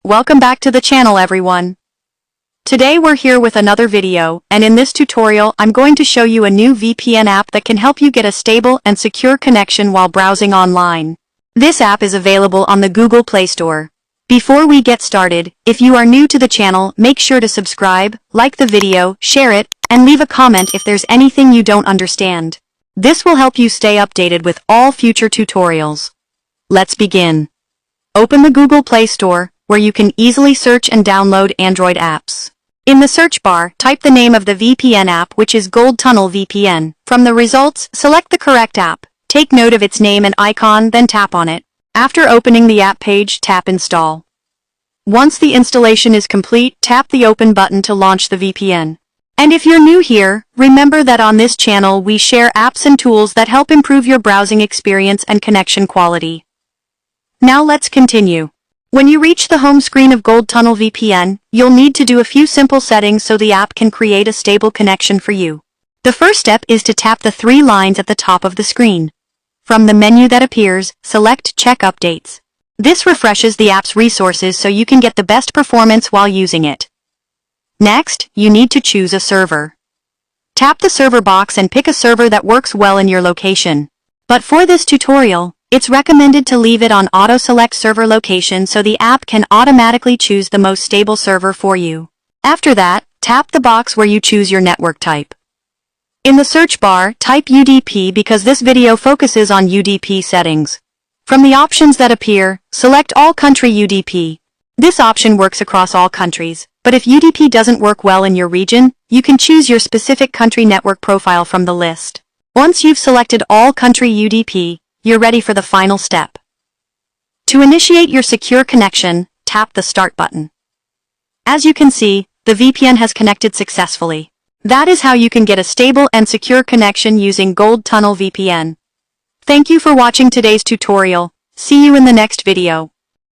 Welcome back to the channel, everyone. Today we're here with another video, and in this tutorial I'm going to show you a new VPN app that can help you get a stable and secure connection while browsing online. This app is available on the Google Play Store. Before we get started, if you are new to the channel, make sure to subscribe, like the video, share it, and leave a comment if there's anything you don't understand. This will help you stay updated with all future tutorials. Let's begin. Open the Google Play Store, where you can easily search and download Android apps. In the search bar, type the name of the VPN app, which is Gold Tunnel VPN. From the results, select the correct app. Take note of its name and icon, then tap on it. After opening the app page, tap Install. Once the installation is complete, tap the Open button to launch the VPN. And if you're new here, remember that on this channel we share apps and tools that help improve your browsing experience and connection quality. Now let's continue. When you reach the home screen of Gold Tunnel VPN, you'll need to do a few simple settings so the app can create a stable connection for you. The first step is to tap the three lines at the top of the screen. From the menu that appears, select Check Updates. This refreshes the app's resources so you can get the best performance while using it. Next, you need to choose a server. Tap the server box and pick a server that works well in your location. But for this tutorial, it's recommended to leave it on auto-select server location so the app can automatically choose the most stable server for you. After that, tap the box where you choose your network type. In the search bar, type UDP because this video focuses on UDP settings. From the options that appear, select All Country UDP. This option works across all countries, but if UDP doesn't work well in your region, you can choose your specific country network profile from the list. Once you've selected All Country UDP, you're ready for the final step. To initiate your secure connection, tap the Start button. As you can see, the VPN has connected successfully. That is how you can get a stable and secure connection using Gold Tunnel VPN. Thank you for watching today's tutorial. See you in the next video.